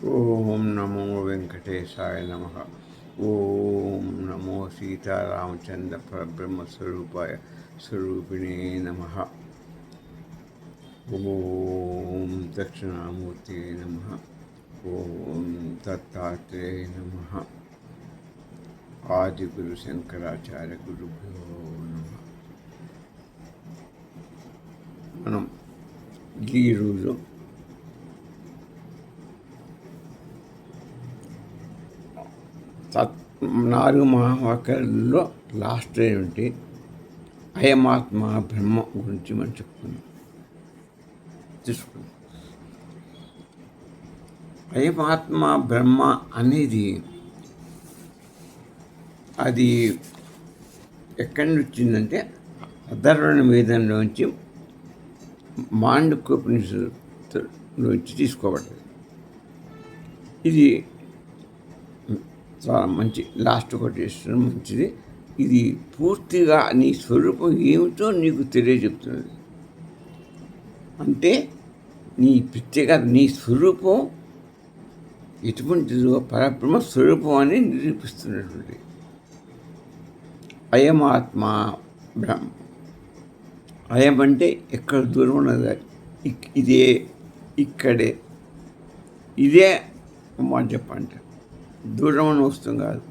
ఓం నమో వెంకటేశాయ నమ. ఓం నమో సీతారామచంద్ర పరబ్రహ్మ స్వరూపిణే నమ. ఓం దక్షిణామూర్తి నమ. ఓం దత్తాత్రేయ నమ. ఆదిగురు శంకరాచార్య గురుభ్యో నమ. మనం ఈరోజు నాలుగు మహావాక్యాలలో లాస్ట్ ఏంటి అయమాత్మ బ్రహ్మ గురించి మనం చెప్పుకున్నాం. తీసుకున్నాం అయమాత్మ బ్రహ్మ అనేది అది ఎక్కడి నుంచి వచ్చిందంటే అధర్వణ వేదంలోంచి మాండూక్యోపనిషత్తులోంచి తీసుకోబడ్డది. ఇది చాలా మంచి లాస్ట్ కొటేషన్ మంచిది. ఇది పూర్తిగా నీ స్వరూపం ఏమిటో నీకు తెలియజెప్తున్నది. అంటే నీ ప్రత్యేక నీ స్వరూపం ఎటువంటిదో పరబ్రహ్మ స్వరూపం అని నిరూపిస్తున్నటువంటి అయమాత్మ బ్రహ్మ. అయం అంటే ఎక్కడ దూరం ఉన్నది, ఇదే ఇక్కడే, ఇదే మాట చెప్పంటే దూరం అని వస్తుంది కాదు,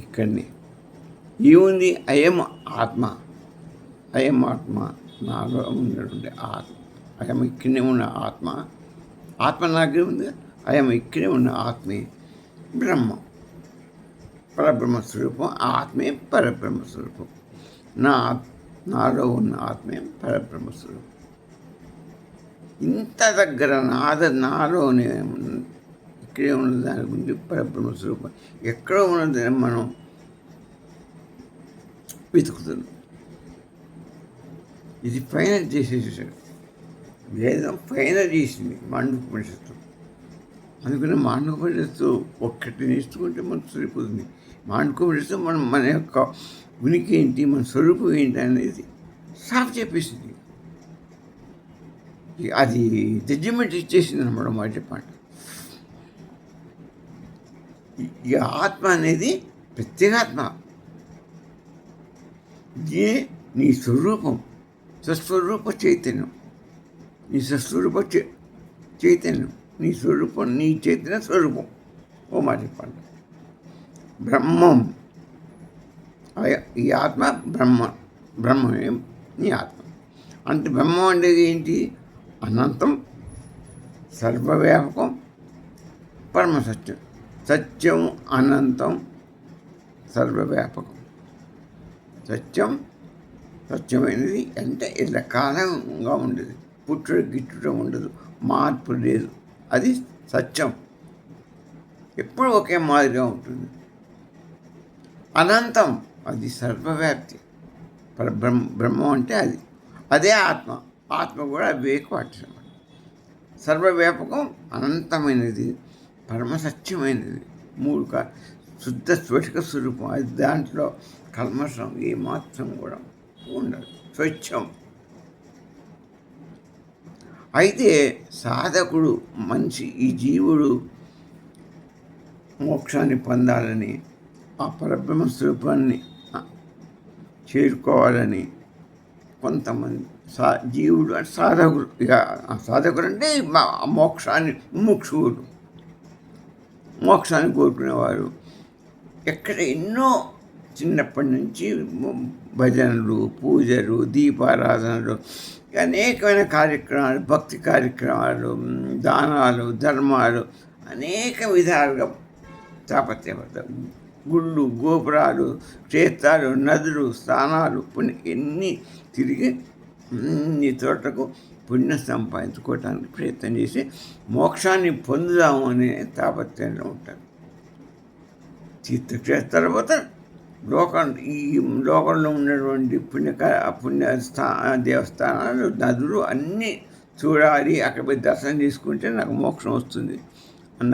ఇక్కడనే ఏముంది. అయం ఆత్మ, అయం ఆత్మ నాలో ఉన్నటువంటి ఆత్మ. అయం ఇక్కడనే ఉన్న ఆత్మ, ఆత్మ నాకే ఉంది. అయం ఇక్కడే ఉన్న ఆత్మే బ్రహ్మ, పరబ్రహ్మ స్వరూపం. ఆత్మే పరబ్రహ్మ స్వరూపం. నాలో ఉన్న ఆత్మే పరబ్రహ్మ స్వరూపం. ఇంత దగ్గర నాలోనే ఇక్కడే ఉన్న దాని గురించి పరబ్రహ్మ స్వరూపం ఎక్కడో ఉన్నదని మనం వెతుకుతున్నాం. ఇది ఫైనల్ చేసేసాడు, వేదం ఫైనల్ చేసింది మాండూక్యోపనిషత్తు. అందుకని మాండూక్యోపనిషత్తు ఒక్కటి నేర్చుకుంటే మనకు సరిపోతుంది. మాండూక్యోపనిషత్తు మన యొక్క ఉనికి ఏంటి, మన స్వరూపం ఏంటి అనేది సాఫ్ చెప్పేసింది. అది జడ్జిమెంట్ ఇచ్చేసింది అన్నమాట. మాట చెప్పండి, ఈ ఆత్మ అనేది ప్రత్యేగాత్మ. ఇదే నీ స్వరూపం, స్వస్వరూప చైతన్యం. నీ స్వస్వరూప చైతన్యం, నీ స్వరూపం, నీ చైతన్య స్వరూపం. ఓ మాట చెప్పండి, బ్రహ్మం. ఈ ఆత్మ బ్రహ్మమే నీ ఆత్మ. అంటే బ్రహ్మం అనేది ఏంటి? అనంతం, సర్వవ్యాపకం, పరమసత్యం. సత్యం అనంతం సర్వవ్యాపకం. సత్యమైనది అంటే ఎల్లకాలంగా ఉండదు, పుట్టుడు గిట్టుట ఉండదు, మార్పు లేదు. అది సత్యం, ఎప్పుడు ఒకే మాదిరిగా ఉంటుంది. అనంతం, అది సర్వవ్యాప్తి. బ్రహ్మం అంటే అదే ఆత్మ. ఆత్మ కూడా వేకవాటి. సర్వవ్యాపకం, అనంతమైనది, పరమసత్యమైనది. మూడు శుద్ధ స్ఫటిక స్వరూపం. అది దాంట్లో కల్మషం ఏమాత్రం కూడా ఉండదు, స్వచ్ఛం. అయితే సాధకుడు, మనిషి, ఈ జీవుడు మోక్షాన్ని పొందాలని, ఆ పరబ్రహ్మ స్వరూపాన్ని చేరుకోవాలని కొంతమంది జీవుడు అంటే సాధకులు. ఇక సాధకులు అంటే మోక్షాన్ని, ముముక్షువులు, మోక్షాన్ని కోరుకునేవారు. ఎక్కడ ఎన్నో చిన్నప్పటి నుంచి భజనలు, పూజలు, దీపారాధనలు, అనేకమైన కార్యక్రమాలు, భక్తి కార్యక్రమాలు, దానాలు, ధర్మాలు, అనేక విధాలుగా తాపత్రయపడతారు. గుళ్ళు, గోపురాలు, క్షేత్రాలు, నదులు, స్థానాలు, ఎన్ని తిరిగి అన్ని చోట్లకు పుణ్యం సంపాదించుకోవటానికి ప్రయత్నం చేసి మోక్షాన్ని పొందుదాము అనే తాపత్రయంలో ఉంటారు. తీర్థక్షేత్రాలు పోతారు. ఈ లోకంలో ఉన్నటువంటి పుణ్య దేవస్థానాలు, నదులు అన్నీ చూడాలి, అక్కడ పోయి దర్శనం చేసుకుంటే నాకు మోక్షం వస్తుంది అన్న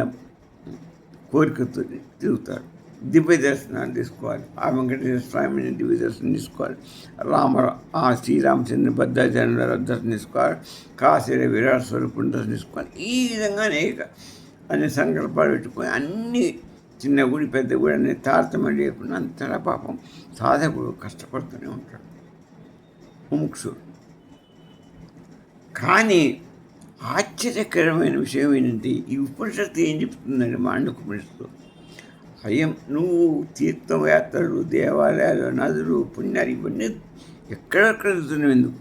కోరికతో తిరుగుతారు. దివ్య దర్శనాలు తీసుకోవాలి. ఆ వెంకటేశ్వర స్వామిని దివ్య దర్శనం తీసుకోవాలి. శ్రీరామచంద్ర భద్రాచార్య దర్శనం తీసుకోవాలి. కాశీలో విరాట్ స్వరూపుని దర్శనం తీసుకోవాలి. ఈ విధంగా అన్ని సంకల్పాలు పెట్టుకొని అన్ని చిన్న గుడి పెద్ద గుడి అనే తారతమ్యం లేకుండా అంతటా పాపం సాధకుడు కష్టపడుతూనే ఉంటాడు, ముముక్షుడు. కానీ ఆశ్చర్యకరమైన విషయం ఏంటంటే ఈ ఉపనిషత్తు ఏం చెప్తుందండి? మాండూక్య ఉపనిషత్తు నువ్వు తీర్థయాత్రలు, దేవాలయాలు, నదులు, పుణ్యాలు ఇవన్నీ ఎక్కడెక్కడ వెళ్తున్నావు?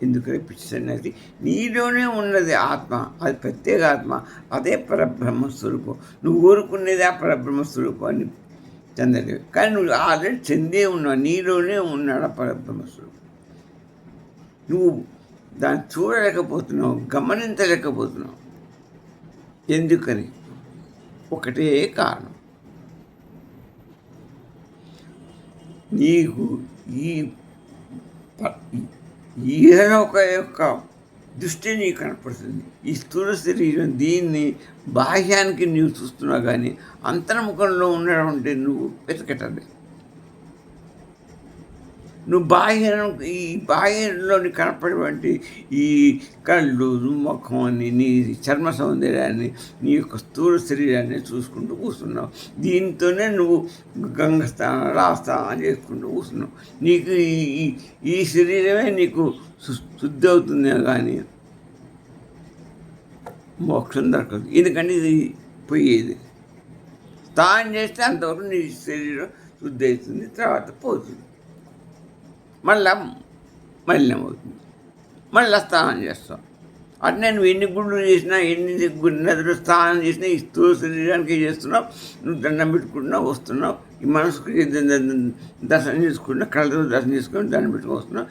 ఎందుకంటే పిచ్చి సన్యాసి నీలోనే ఉన్నది ఆత్మ, అది ప్రత్యేక ఆత్మ, అదే పరబ్రహ్మస్వరూపం. నువ్వు ఊరుకునేది ఆ పరబ్రహ్మస్వరూపాన్ని చెందలేవు. కానీ నువ్వు ఆల్రెడీ చెందే ఉన్నావు, నీలోనే ఉన్నాడు ఆ పరబ్రహ్మస్వరూపం. నువ్వు దాన్ని చూడలేకపోతున్నావు, గమనించలేకపోతున్నావు. ఎందుకని? ఒకటే కారణం, నీకు ఈహలోక యొక్క దృష్టి నీకు కనపడుతుంది. ఈ స్థూల శరీరం దీన్ని బాహ్యానికి నీవు చూస్తున్నావు, కానీ అంతర్ముఖంలో ఉండడం అంటే నువ్వు వెతకటలే. నువ్వు ఈ బాహ్యంలోని కనపడేటువంటి ఈ కళ్ళు, ముఖం అని, నీ చర్మ సౌందర్యాన్ని, నీ యొక్క స్థూల శరీరాన్ని చూసుకుంటూ కూర్చున్నావు. దీంతోనే నువ్వు గంగ స్నానం, రాస్నానం చేసుకుంటూ కూర్చున్నావు. నీకు ఈ శరీరమే నీకు శుద్ధి అవుతుంది, కానీ మోక్షం దొరకదు. ఎందుకంటే ఇది పోయేది. స్నానం చేస్తే అంతవరకు నీ శరీరం శుద్ధి అవుతుంది, తర్వాత పోతుంది, మళ్ళా మలినమవుతుంది, మళ్ళీ స్నానం చేస్తాం. అట్నే నువ్వు ఎన్ని గుళ్ళు చేసినా, ఎన్ని నదులు స్నానం చేసినా ఈ స్థూల శరీరానికి చేస్తున్నావు. నువ్వు దండం పెట్టుకుంటున్నావు, వస్తున్నావు. ఈ మనసుకి దర్శనం చేసుకుంటున్నావు, కళ్ళతో దర్శనం చేసుకుని దండం పెట్టుకుని వస్తున్నావు.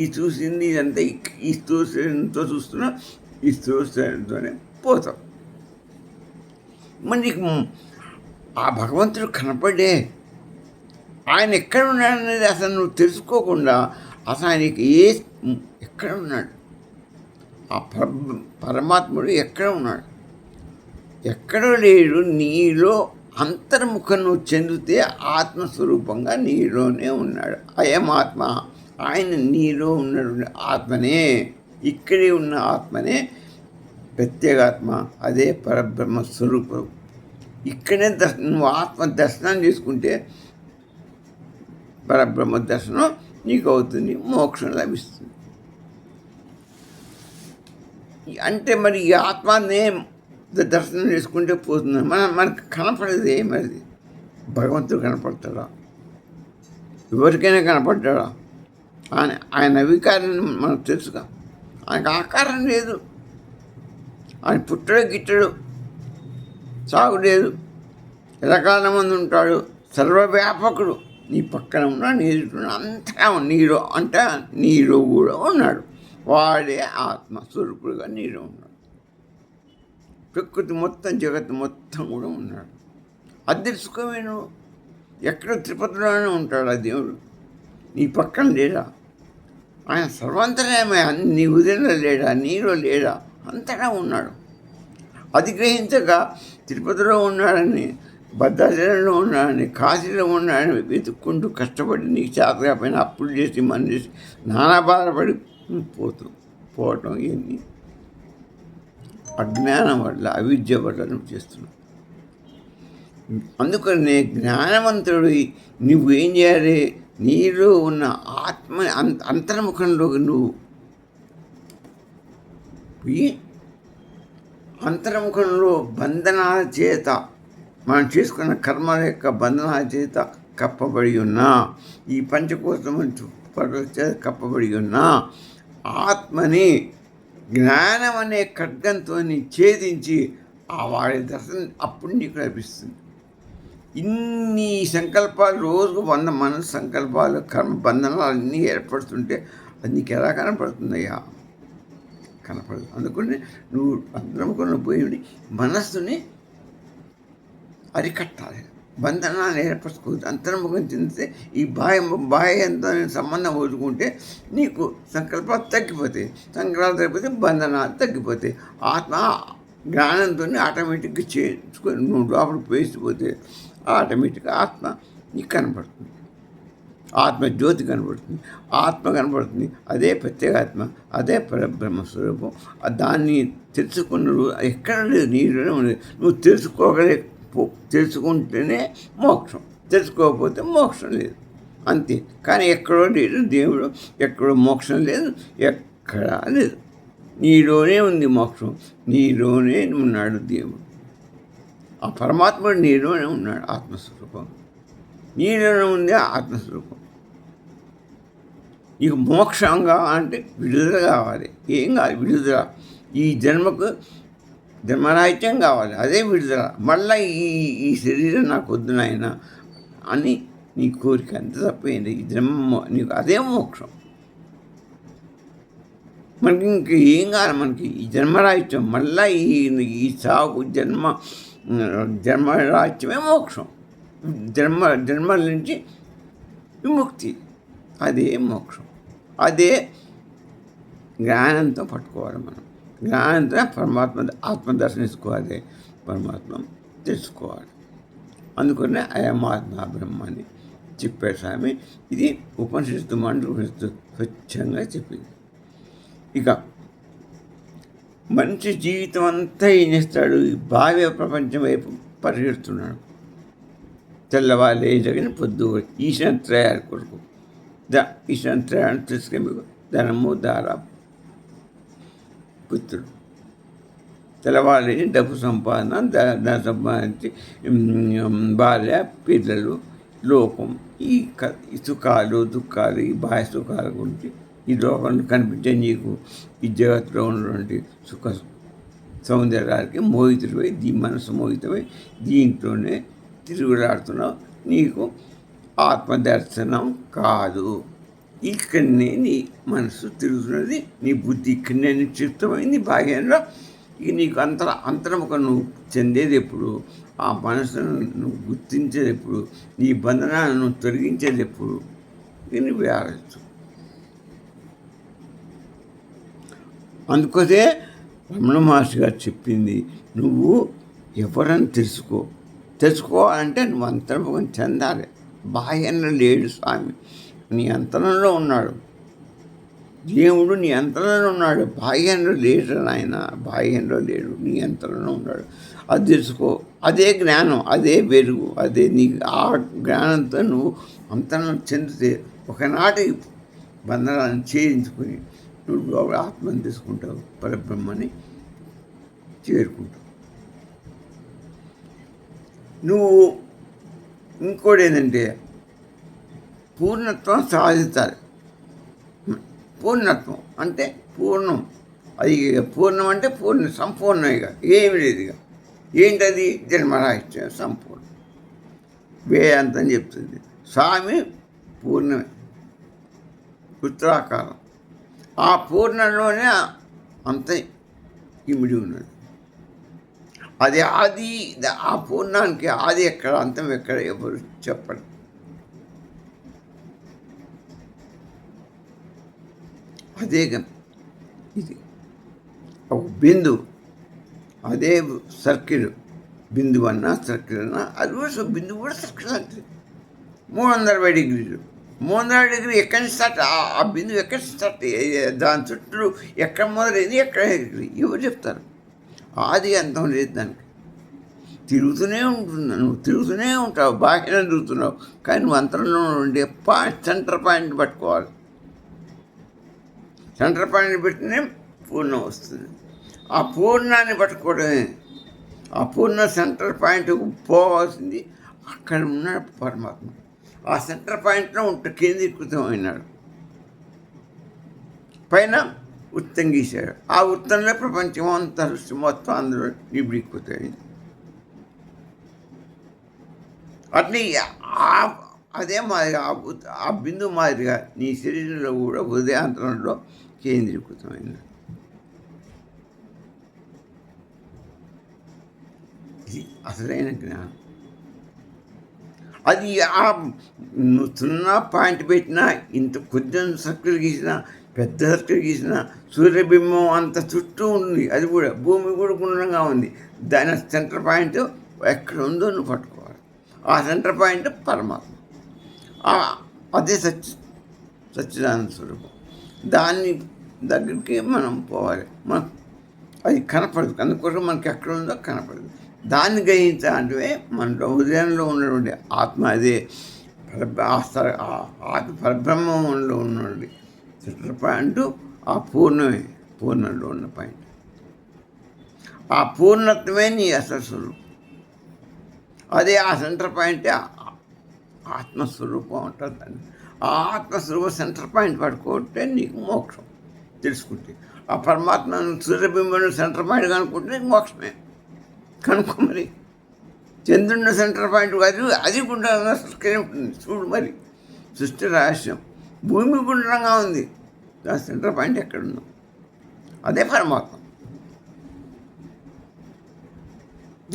ఈ చూసింది ఇదంతా ఈ స్థూల శరీరంతో చూస్తున్నావు, ఈ స్థూల శరీరంతోనే పోతావు. మరి నీకు ఆ భగవంతుడు కనపడే ఆయన ఎక్కడ ఉన్నాడనేది అసలు నువ్వు తెలుసుకోకుండా అసలు ఆయనకి ఎక్కడ ఉన్నాడు, ఆ పరమాత్ముడు ఎక్కడ ఉన్నాడు? ఎక్కడో లేడు. నీలో అంతర్ముఖం నువ్వు చెందితే ఆత్మస్వరూపంగా నీలోనే ఉన్నాడు. అయమాత్మ, ఆయన నీలో ఉన్నాడు ఆత్మనే, ఇక్కడే ఉన్న ఆత్మనే ప్రత్యేగాత్మ, అదే పరబ్రహ్మ స్వరూపం. ఇక్కడే నువ్వు ఆత్మ దర్శనం చేసుకుంటే పరబ్రహ్మ దర్శనం నీకు అవుతుంది, మోక్షం లభిస్తుంది. అంటే మరి ఈ ఆత్మాన్ని దర్శనం చేసుకుంటే పోతుంది. మనకు కనపడేది ఏమది? భగవంతుడు కనపడతాడా? ఎవరికైనా కనపడ్డాడా? ఆయన అవికారాన్ని మనకు తెలుసుగా. ఆయనకు ఆకారం లేదు, ఆయన పుట్టడు గిట్టడు, సాగు లేదు, ఎలకాలం మంది ఉంటాడు, సర్వవ్యాపకుడు. నీ పక్కన ఉన్న నీరు అంతటా నీరు అంటే నీరు కూడా ఉన్నాడు. వాడే ఆత్మస్వరూపుడుగా నీరు ఉన్నాడు. ప్రకృతి మొత్తం, జగత్తు మొత్తం కూడా ఉన్నాడు. అది తెలుసుకోవే నువ్వు. ఎక్కడో తిరుపతిలోనే ఉంటాడు ఆ దేవుడు, నీ పక్కన లేడా? ఆయన సర్వంతరమే, నీ ఉదయంలో లేడా, నీలో లేడా? అంతటా ఉన్నాడు. అది గ్రహించక తిరుపతిలో ఉన్నాడని, భద్రాచలంలో ఉన్నాడని, కాశీలో ఉన్నాడని వెతుక్కుంటూ కష్టపడి నీకు చేతకపోయినా అప్పులు చేసి మన చేసి నానా బాధపడి పోవటం ఇవన్నీ అజ్ఞానం వల్ల, అవిద్య వల్ల నువ్వు చేస్తున్నావు. అందుకనే జ్ఞానవంతుడు నువ్వేం చేయాలి? నీలో ఉన్న ఆత్మ అంతర్ముఖంలోకి నువ్వు పోయి అంతర్ముఖంలో బంధనాల చేత, మనం చేసుకున్న కర్మల యొక్క బంధనాల చేత కప్పబడి ఉన్నా, ఈ పంచకోశం చేత కప్పబడి ఉన్నా ఆత్మని జ్ఞానం అనే ఖడ్గంతో ఛేదించి ఆ వాడి దర్శనం అప్పుడు నీకు లభిస్తుంది. ఇన్ని సంకల్పాలు, రోజుకు 100 మనసు సంకల్పాలు, కర్మ బంధనాలు అన్నీ ఏర్పడుతుంటే అది నీకు ఎలా కనపడుతుందయ్యా? కనపడదు. అందుకని నువ్వు అంతర్ముఖంలో పోయి మనస్సుని అరికట్టాలి, బంధనాలు ఏర్పరచుకోవద్దు. అంతర్ముఖం చెందితే ఈ బాహ్యంతో సంబంధం వదులుకుంటే నీకు సంకల్పాలు తగ్గిపోతాయి, సంకల్పాలు తగ్గిపోతే బంధనాలు తగ్గిపోతాయి. ఆత్మ జ్ఞానంతో ఆటోమేటిక్గా చేసుకొని నువ్వు లోపలికి వేసిపోతే ఆటోమేటిక్గా ఆత్మ నీకు కనపడుతుంది, ఆత్మజ్యోతి కనబడుతుంది, ఆత్మ కనబడుతుంది. అదే ప్రత్యేగాత్మ, అదే పరబ్రహ్మ స్వరూపం. దాన్ని తెలుసుకున్న ఎక్కడ లేదు, నీలోనే ఉండదు. నువ్వు తెలుసుకుంటేనే మోక్షం, తెలుసుకోకపోతే మోక్షం లేదు, అంతే. కానీ ఎక్కడో లేదు దేవుడు, ఎక్కడో మోక్షం లేదు, ఎక్కడా లేదు. నీలోనే ఉంది మోక్షం, నీలోనే ఉన్నాడు దేవుడు. ఆ పరమాత్ముడు నీలోనే ఉన్నాడు, ఆత్మస్వరూపం నీలోనే ఉంది ఆత్మస్వరూపం. నీకు మోక్షంగా అంటే విడుదల కావాలి. ఏం కావాలి? విడుదల. ఈ జన్మకు జన్మరాహిత్యం కావాలి, అదే విడుదల. మళ్ళీ ఈ శరీరం నాకు వద్దు నాయన అని నీ కోరిక, అంత తప్పైంది. ఈ జన్మ నీకు అదే మోక్షం. మనకి ఇంక ఏం కావాలి? మనకి ఈ జన్మరాహిత్యం, మళ్ళీ ఈ సాగు జన్మరాహిత్యమే మోక్షం. జన్మల నుంచి విముక్తి, అదే మోక్షం. అదే జ్ఞానంతో పట్టుకోవాలి మనం. జ్ఞానంతో ఆత్మ దర్శనించుకోవాలి, పరమాత్మ తెలుసుకోవాలి. అందుకనే అయమాత్మ బ్రహ్మ అని చెప్పాడు స్వామి. ఇది ఉపనిషత్తు ఉపనిషత్తు స్వచ్ఛంగా చెప్పింది. ఇక మనిషి జీవితం అంతా ఏం చేస్తాడు? బాహ్య ప్రపంచం వైపు పరిగెడుతున్నాడు. తెల్లవాళ్ళు జరిగిన పొద్దు ఈశాన్త్రయాల కొరకు ఈశాన్త్రయాన్ని తెలుసుకుని మీకు ధనము దార పుత్రుడు. తెల్లవాళ్ళని డబ్బు సంపాదన, ధన సంపాదించి భార్య, పిల్లలు, లోకం, ఈ సుఖాలు దుఃఖాలు, ఈ బాహ్య సుఖాల గురించి, ఈ లోకంలో కనిపించే నీకు ఈ జగత్తులో ఉన్నటువంటి సుఖ సౌందర్యాలకి మోహితుడిపై మనసు మోహితమై దీంట్లోనే తిరుగులాడుతున్నావు. నీకు ఆత్మదర్శనం కాదు. ఇక్కడనే నీ మనసు తిరుగుతున్నది, నీ బుద్ధి ఇక్కడనే నిక్షిప్తమైంది బాహ్యంలో. ఇక నీకు అంతరముఖ నువ్వు చెందేది ఎప్పుడు? ఆ మనసును నువ్వు గుర్తించేది ఎప్పుడు? నీ బంధనాలను తొలగించేది ఎప్పుడు? దీన్ని ఆలోచించు. అందుకోసే రమణ మహర్షి గారు చెప్పింది, నువ్వు ఎవరని తెలుసుకోవాలంటే నువ్వు అంతర్ముఖం చెందాలి. బాహ్యంలో లేడు స్వామి, నీ అంతరంలో ఉన్నాడు. దేవుడు నీ అంతరంలో ఉన్నాడు, బాహ్యంలో లేడు నాయన. బాహ్యంలో లేడు, నీ అంతరంలో ఉన్నాడు. అది తెలుసుకో. అదే జ్ఞానం, అదే వెలుగు, అదే నీ. ఆ జ్ఞానంతో నువ్వు అంతరం చెందితే ఒకనాటి బంధనాలను ఛేదించుకుని నువ్వు ఆత్మని తీసుకుంటావు, పరబ్రహ్మని చేరుకుంటావు. నువ్వు ఇంకోటి ఏంటంటే పూర్ణత్వం సాధించాలి. పూర్ణత్వం అంటే పూర్ణం. అది పూర్ణం అంటే సంపూర్ణం. ఇక ఏమి లేదు. ఇక ఏంటది? జన్మరాహిత్యం సంపూర్ణం. వేదాంతం చెప్తుంది స్వామి పూర్ణమే, ఉత్తరాకారం. ఆ పూర్ణంలోనే అంత ఇమిడి ఉన్నది. అది ఆది. ఆ పూర్ణానికి ఆది ఎక్కడ, అంతం ఎక్కడ ఎవరు చెప్పండి. అదే ఇది ఒక బిందువు, అదే సర్కిల్. బిందువు అన్నా సర్కిల్ అన్నా అది కూడా బిందువు కూడా సర్కిల్ అంటే 360 డిగ్రీలు. 360 డిగ్రీ ఎక్కడి నుంచి స్టార్ట్? ఆ బిందువు ఎక్కడి నుంచి స్టార్ట్? దాని చుట్టూ ఎక్కడ మొదలైంది, ఎక్కడ ఎవరు చెప్తారు? ఆది అంతం లేదు దానికి. తిరుగుతూనే ఉంటున్నావు, నువ్వు తిరుగుతూనే ఉంటావు, బాహ్యంగా తిరుగుతున్నావు. కానీ నువ్వు అంతరంలో ఉండే సెంటర్ పాయింట్ పట్టుకోవాలి. సెంటర్ పాయింట్ పెట్టినే పూర్ణం వస్తుంది. ఆ పూర్ణాన్ని పట్టుకోవడమే. ఆ పూర్ణ సెంటర్ పాయింట్కు పోవాల్సింది అక్కడ ఉన్నాడు పరమాత్మ. ఆ సెంటర్ పాయింట్లో కేంద్రీకృతమైనాడు. పైన వృత్తం గీశాడు. ఆ వృత్తంలో ప్రపంచం అంతా సృష్టి మొత్తం అందులో నిబిడీకృతమైంది. అట్లే అదే మాదిరిగా ఆ బిందు మాదిరిగా నీ శరీరంలో కూడా హృదయాంతరంలో కేంద్రీకృతమైంది. ఇది అసలైన జ్ఞానం. అది నువ్వు చిన్న పాయింట్ పెట్టినా, ఇంత కొంచెం సర్కిల్ గీసినా, పెద్ద సర్కిల్ గీసినా, సూర్యబింబం అంత చుట్టూ ఉంది. అది కూడా భూమి కూడా గుండ్రంగా ఉంది. దాని సెంటర్ పాయింట్ ఎక్కడ ఉందో నువ్వు పట్టుకోవాలి. ఆ సెంటర్ పాయింట్ పరమాత్మ. అదే సచ్చిదానంద స్వరూపం. దాన్ని దగ్గరికి మనం పోవాలి. మనం అది కనపడదు, అందుకోసం మనకి ఎక్కడ ఉందో కనపడదు. దాన్ని గ్రహించాలంటే మన హృదయంలో ఉన్నటువంటి ఆత్మ, అదే ఆత్మ పరబ్రహ్మంలో ఉన్నటువంటి సెంటర్ పాయింట్ ఆ పూర్ణంలో ఉన్న పాయింట్. ఆ పూర్ణత్వమే నీ అసలు స్వరూపం. అదే ఆ సెంటర్ పాయింటే ఆత్మస్వరూపం ఉంటుంది. దాన్ని ఆ ఆత్మస్వరూపం సెంటర్ పాయింట్ పట్టుకుంటే నీకు మోక్షం తెలుసుకుంటే. ఆ పరమాత్మను సూర్యబింబను సెంటర్ పాయింట్ కనుక్కుంటే నీకు మోక్షమే. కనుక్కో మరి. చంద్రుడిని సెంటర్ పాయింట్ అది గుండ్రంగా సృష్టి ఉంటుంది. చూడు మరి, సృష్టి రహస్యం. భూమి గుండ్రంగా ఉంది, దాని సెంటర్ పాయింట్ ఎక్కడుందో అదే పరమాత్మ.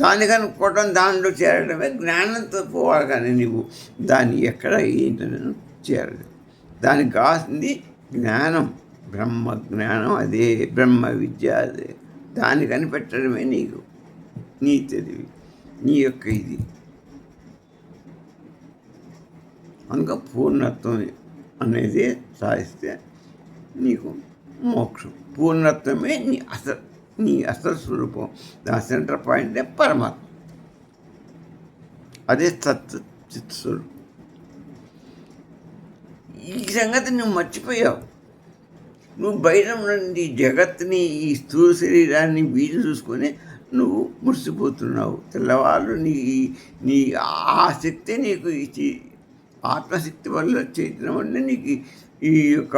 దాన్ని కనుక్కోవటం, దానిలో చేరడమే జ్ఞానంతో పోవాలి. కానీ నువ్వు దాన్ని ఎక్కడ ఏంటని చేరదు. దానికి కావాల్సింది జ్ఞానం, బ్రహ్మ జ్ఞానం, అదే బ్రహ్మ విద్య. అదే దాన్ని కనిపెట్టడమే నీ తెలివి, నీ యొక్క ఇది. అందుక పూర్ణత్వం అనేది సాధిస్తే నీకు మోక్షం. పూర్ణత్వమే నీ అసలు స్వరూపం. దాని సెంటర్ పాయింటే పరమాత్మ. అదే చిత్ స్వరూపం. ఈ సంగతి నువ్వు మర్చిపోయావు. నువ్వు బయట నుండి జగత్తుని, ఈ స్థూల శరీరాన్ని వీలు చూసుకొని నువ్వు మురిసిపోతున్నావు. తెల్లవాళ్ళు నీ ఆ శక్తి నీకు ఆత్మశక్తి వల్ల చైతన్యం వల్ల నీకు ఈ యొక్క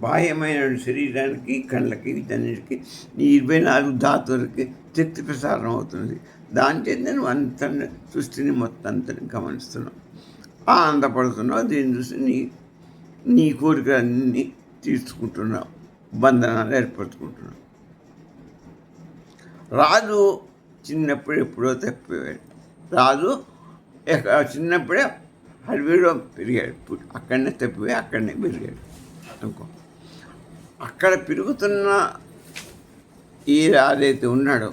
బాహ్యమైన శరీరానికి, కళ్ళకి, వీటన్నిటికీ నీ 24 ధాతువులకి శక్తి ప్రసారం అవుతుంది. దాని చేత నువ్వు అంత సృష్టిని మొత్తం అంతా గమనిస్తున్నావు, ఆనందపడుతున్నావు. దీన్ని చూసి నీ కోరికలన్నీ తీర్చుకుంటున్నావు, బంధనాలు ఏర్పరచుకుంటున్నావు. రాజు చిన్నప్పుడు ఎప్పుడో తప్పిపోయాడు. రాజు చిన్నప్పుడే అడవిలో పెరిగాడు. అక్కడనే తప్పిపోయి అక్కడనే పెరిగాడు అనుకో. అక్కడ పెరుగుతున్న ఈ రాజైతే ఉన్నాడో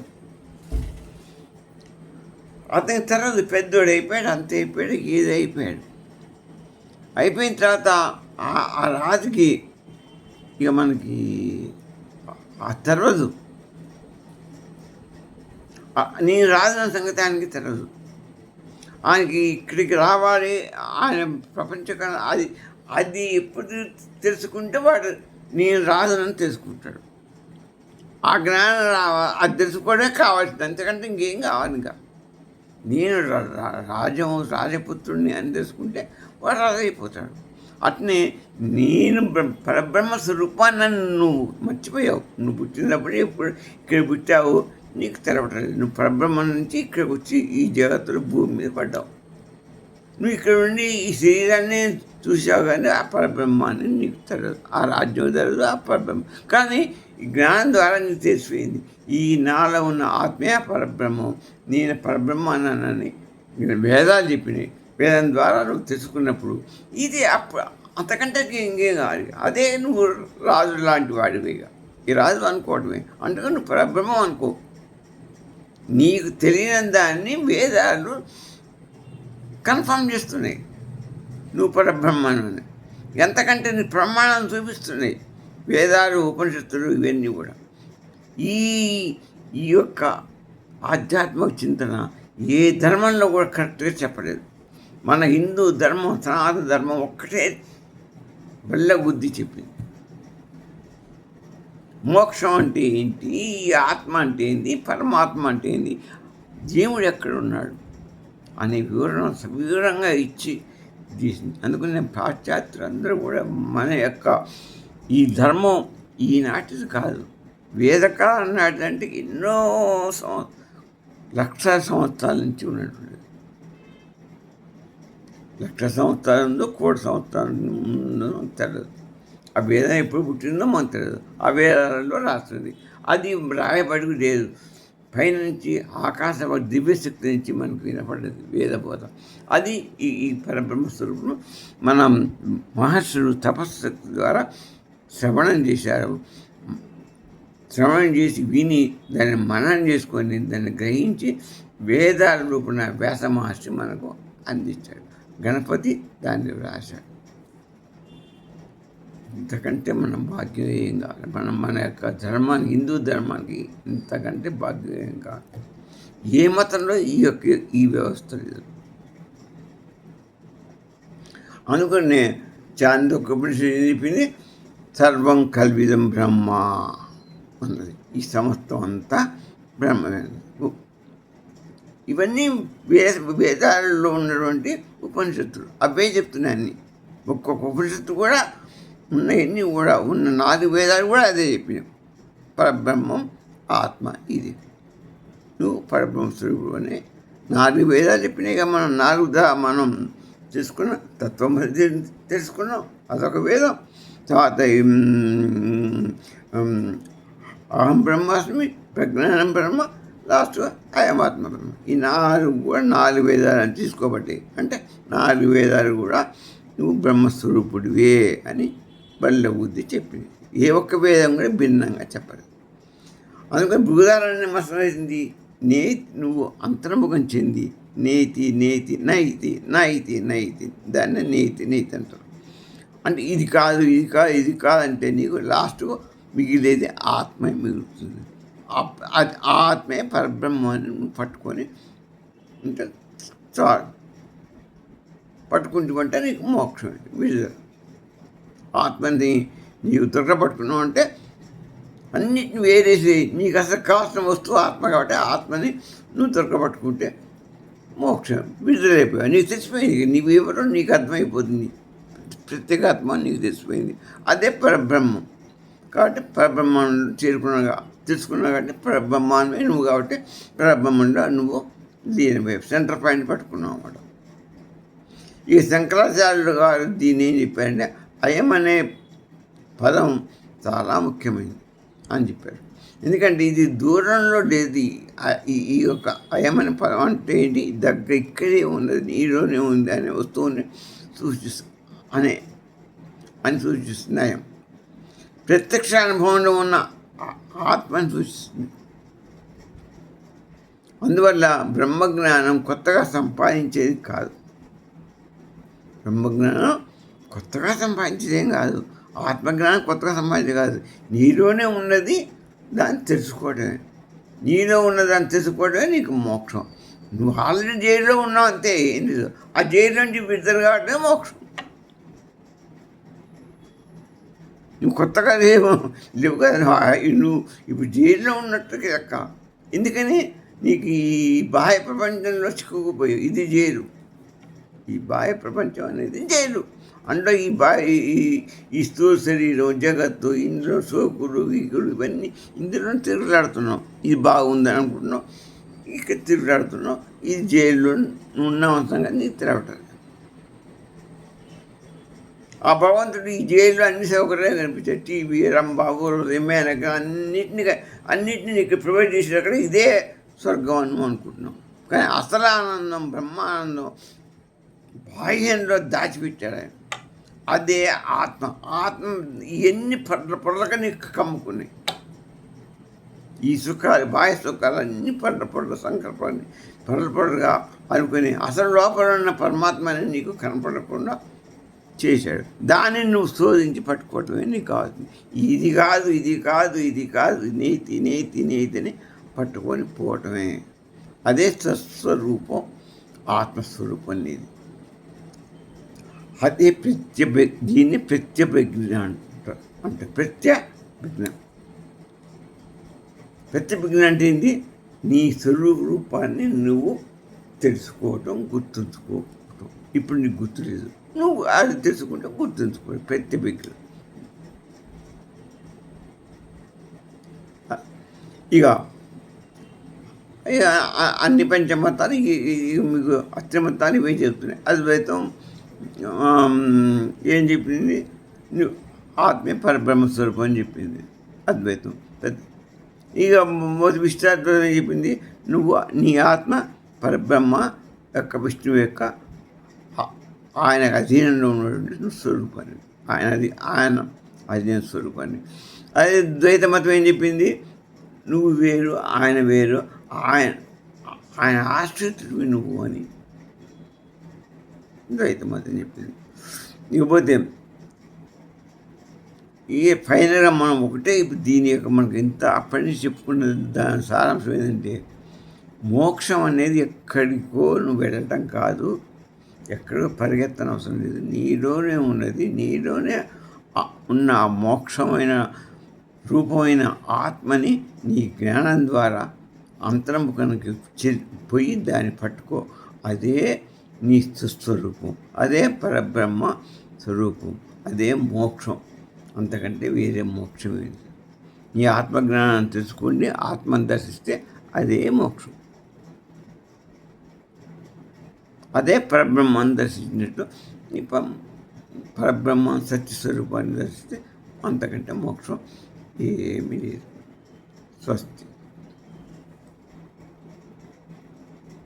అతని తర్వాత పెద్దోడు అయిపోయాడు, అంత అయిపోయాడు, ఏది అయిపోయాడు. అయిపోయిన తర్వాత ఆ రాజుకి ఇక మనకి ఆ తెరవదు. నేను రాజున సంగతి ఆయనకి తెరవదు. ఆయనకి ఇక్కడికి రావాలి, ఆయన ప్రపంచకాలం అది ఎప్పుడు తెలుసుకుంటే వాడు నేను రాజునని తెలుసుకుంటాడు. ఆ జ్ఞానం అది తెలుసుకోవడమే కావాల్సింది, అంతకంటే ఇంకేం కావాలి. ఇంకా నేను రాజపుత్రుడిని అని తెలుసుకుంటే వాడు రాజు అయిపోతాడు. అట్నే నేను పరబ్రహ్మ స్వరూపాన్ని నువ్వు మర్చిపోయావు. నువ్వు పుట్టినప్పుడే ఇక్కడ పుట్టావు, నీకు తెలవట్లేదు. నువ్వు పరబ్రహ్మ నుంచి ఇక్కడికి వచ్చి ఈ జగత్తులో భూమి మీద పడ్డావు. నువ్వు ఇక్కడ ఉండి ఈ శరీరాన్ని చూసావు, కానీ ఆ పరబ్రహ్మాన్ని నీకు తెలియదు, ఆ రాజ్యం తెలియదు, ఆ పరబ్రహ్మ. కానీ ఈ జ్ఞానం ద్వారా నీకు తెలిసిపోయింది, ఈ నాలో ఉన్న ఆత్మే పరబ్రహ్మం, నేను పరబ్రహ్మానని వేదాలు చెప్పినాయి. వేదం ద్వారా నువ్వు తెలుసుకున్నప్పుడు ఇది అంతకంటే ఇంకేం కావాలి. అదే నువ్వు రాజు లాంటి వాడివిగా. ఈ రాజు అనుకోవడమే, అందుకని నువ్వు పరబ్రహ్మం అనుకో. నీకు తెలియని దాన్ని వేదాలు కన్ఫర్మ్ చేస్తున్నాయి, నువ్వు పరబ్రహ్మని. ఎంతకంటే నీ ప్రమాణం చూపిస్తున్నాయి వేదాలు, ఉపనిషత్తులు, ఇవన్నీ కూడా. ఈ యొక్క ఆధ్యాత్మిక చింతన ఏ ధర్మంలో కూడా కరెక్ట్గా చెప్పలేదు. మన హిందూ ధర్మం, సనాతన ధర్మం ఒక్కటే బల్ల బుద్ధి చెప్పింది. మోక్షం అంటే ఏంటి, ఆత్మ అంటే ఏంటి, పరమాత్మ అంటే ఏంటి, దేవుడు ఎక్కడున్నాడు అనే వివరణ సవివరంగా ఇచ్చి తీసింది. అందుకని పాశ్చాత్యులందరూ కూడా మన యొక్క ఈ ధర్మం ఈనాటిది కాదు, వేదకాలం నాటిదంటే ఎన్నో లక్షల సంవత్సరాల నుంచి ఉన్నటువంటిది. 1,00,000 సంవత్సరాలు ఉందో, 1,00,00,000 సంవత్సరాలు ఉందో తెలియదు. ఆ వేదం ఎప్పుడు పుట్టిందో మనకు తెలియదు. ఆ వేదాలలో రాస్తుంది, అది రాయబడి లేదు. పైనుంచి ఆకాశ దివ్యశక్తి నుంచి మనకు వినపడ్డది వేదబోధ. అది ఈ పరబ్రహ్మస్వరూపును మనం మహర్షులు తపస్సు శక్తి ద్వారా శ్రవణం చేశారు. శ్రవణం చేసి విని దాన్ని మననం చేసుకొని దాన్ని గ్రహించి వేదాల రూపణ వ్యాస మహర్షి మనకు అందించాడు. గణపతి దాన్ని రాశాడు. ఇంతకంటే మనం భాగ్యం ఏం కావాలి? మన యొక్క ధర్మానికి, హిందూ ధర్మానికి ఇంతకంటే భాగ్యం ఏం కావాలి? ఏ మతంలో ఈ వ్యవస్థ లేదు. అనుకునే చాందోపనిషత్తు చెప్పింది సర్వం కల్విదం బ్రహ్మ అన్నది. ఈ సమస్తం అంతా బ్రహ్మమే. ఇవన్నీ వేదాలలో ఉన్నటువంటి ఉపనిషత్తులు అవే చెప్తున్నాయి. ఒక్కొక్క ఉపనిషత్తు కూడా ఉన్నవన్నీ కూడా ఉన్న 4 వేదాలు కూడా అదే చెప్పినాం. పరబ్రహ్మం, ఆత్మ, ఇది నువ్వు పరబ్రహ్మ స్వరూపుడు అని 4 వేదాలు చెప్పినాయిగా. మనం తెలుసుకున్న తత్వం తెలుసుకున్నాం, అదొక వేదం. తర్వాత అహం బ్రహ్మాస్మి, ప్రజ్ఞానం బ్రహ్మ, లాస్ట్ అయమాత్మ బ్రహ్మ. ఈ 4 కూడా 4 వేదాలను తీసుకోబట్టి, అంటే 4 వేదాలు కూడా నువ్వు బ్రహ్మస్వరూపుడివే అని బల్ల బుద్ధి చెప్పింది. ఏ ఒక్క వేదం కూడా భిన్నంగా చెప్పదు. అందుకని బృహదారణ్య మసమైంది నువ్వు అంతర్ముఖం చెంది నేతి నేతి నైతి నైతి నైతి, దాన్ని నేతి అంటారు. అంటే ఇది కాదు అంటే నీకు లాస్ట్కు మిగిలేది ఆత్మే మిగులుతుంది. ఆత్మే పరబ్రహ్మాన్ని నువ్వు పట్టుకొని అంటే చాలు. పట్టుకుంటుంటే నీకు మోక్షం విడుదల. ఆత్మని నీవు పట్టుకున్నావు అంటే అన్నిటిని వేరేసి నీకు అసలు కావాల్సిన వస్తువు ఆత్మ కాబట్టి ఆత్మని నువ్వు పట్టుకుంటే మోక్షం, విడుదలైపోయావు. నీకు తెలిసిపోయింది నీవు ఎవరో నీకు అర్థమైపోతుంది. ప్రత్యేకాత్మ నీకు తెలిసిపోయింది. అదే పరబ్రహ్మం కాబట్టి పరబ్రహ్మాన్ని తెలుసుకున్నావు కాబట్టి పరబ్రహ్మాన్ని నువ్వు కాబట్టి పరబ్రహ్మంలో నువ్వు లీనమైపు సెంటర్ పాయింట్ పట్టుకున్నావు అన్నమాట. ఈ శంకరాచార్యులు గారు దీన్ని ఏం చెప్పారంటే అయం అనే పదం చాలా ముఖ్యమైనది అని చెప్పారు. ఎందుకంటే ఇది దూరంలో లేదు. ఈ యొక్క అయం అనే పదం అంటే ఏంటి? దగ్గర ఇక్కడే ఉన్నది, నీలోనే ఉంది అనే వస్తువుని అని సూచిస్తుంది అయం. ప్రత్యక్ష అనుభవంలో ఉన్న ఆత్మని సూచిస్తుంది. అందువల్ల బ్రహ్మజ్ఞానం కొత్తగా సంపాదించేది కాదు. బ్రహ్మజ్ఞానం కొత్తగా సంపాదించేదేం కాదు. ఆత్మజ్ఞానం కొత్తగా సంపాదించేది కాదు. నీలోనే ఉన్నది దాన్ని తెలుసుకోవడమే. నీలో ఉన్నదాన్ని తెలుసుకోవడమే నీకు మోక్షం. నువ్వు ఆల్రెడీ జైల్లో ఉన్నావు అంతే. ఏం లేదు. ఆ జైలు నుంచి విడుదల కావడమే మోక్షం. నువ్వు కొత్తగా లేవు కదా. నువ్వు ఇప్పుడు జైల్లో ఉన్నట్టు లెక్క. ఎందుకని నీకు ఈ బాహ్య ప్రపంచంలో చిక్కుకుపోయావు. ఇది జైలు. ఈ బాహ్య ప్రపంచం అనేది జైలు. అంటే ఈ స్థూల శరీరం, జగత్తు, ఇందులో సోకులు గీకులు ఇవన్నీ ఇందులో తిరుగులాడుతున్నావు. ఇది బాగుందని అనుకుంటున్నావు, ఇక్కడ తిరుగులాడుతున్నావు. ఇది జైల్లో ఉన్నవంతంగా నీకు తిరగటం. ఆ భగవంతుడు ఈ జైల్లో అన్ని సౌకర్యాలు కనిపించాయి. టీవీ, రంబాబు, మేనక అన్నిటిని నీకు ప్రొవైడ్ చేసినక్కడ ఇదే స్వర్గం అని అనుకుంటున్నాం. కానీ అసలు ఆనందం, బ్రహ్మానందం బాహ్యంలో దాచిపెట్టాడు ఆయన. అదే ఆత్మ. ఎన్ని పొరలక నీకు కమ్ముకున్నాయి. ఈ సుఖాలు, బాహ్య సుఖాలు అన్ని పొరల సంకల్పాన్ని పొరలుగా అనుకుని అసలు లోపల ఉన్న పరమాత్మని నీకు కనపడకుండా చేశాడు. దానిని నువ్వు శోధించి పట్టుకోవటమే నీకు కావాలి. ఇది కాదు నేతిని పట్టుకొని పోవటమే. అదే స్వస్వరూపం, ఆత్మస్వరూపం నీది. అదే దీన్ని ప్రత్యభిజ్ఞ అంటారు. అంటే ప్రత్యభిజ్ఞ అంటే ఏంటి? నీ స్వరూపాన్ని నువ్వు తెలుసుకోవటం, గుర్తుంచుకోవటం. ఇప్పుడు నీకు గుర్తులేదు, నువ్వు అది తెలుసుకుంటే గుర్తుంచుకో. ప్రత్యభిజ్ఞ. ఇక అన్ని పంచమతాలు మీకు అత్యమతాలు ఇవే చెప్తున్నాయి. అద్వైతం ఏం చెప్పింది? నువ్వు ఆత్మే పరబ్రహ్మస్వరూపం అని చెప్పింది అద్వైతం. ఇక మొదటి విష్ణాద్వైతం ఏం చెప్పింది? నువ్వు నీ ఆత్మ పరబ్రహ్మ యొక్క విష్ణువు యొక్క ఆయన అధీనంలో ఉన్నటువంటి స్వరూపాన్ని, ఆయన అధీన స్వరూపాన్ని. అదే ద్వైత మతం ఏం చెప్పింది? నువ్వు వేరు, ఆయన వేరు. ఆయన ఆశ్రితుడివి నువ్వు అని ద్వైత మతం చెప్పింది. ఇకపోతే ఫైనల్గా మనం ఒకటే దీని యొక్క మనకి ఇంత అప్పటి నుంచి చెప్పుకున్న దాని సారాంశం ఏంటంటే, మోక్షం అనేది ఎక్కడికో నువ్వు వెళ్ళటం కాదు, ఎక్కడో పరిగెత్తనవసరం లేదు, నీలోనే ఉన్నది. నీలోనే ఉన్న ఆ మోక్షమైన రూపమైన ఆత్మని నీ జ్ఞానం ద్వారా అంతర్ముఖానికి పోయి దాన్ని పట్టుకో. అదే నీ స్వరూపం, అదే పరబ్రహ్మ స్వరూపం, అదే మోక్షం. అంతకంటే వేరే మోక్షం ఏంటి? నీ ఆత్మజ్ఞానాన్ని తెలుసుకోండి, ఆత్మను దర్శిస్తే అదే మోక్షం. అదే పరబ్రహ్మాన్ని దర్శించినట్టు నీ పరబ్రహ్మ సత్యస్వరూపాన్ని దర్శిస్తే అంతకంటే మోక్షం ఏమీ లేదు. స్వస్తి.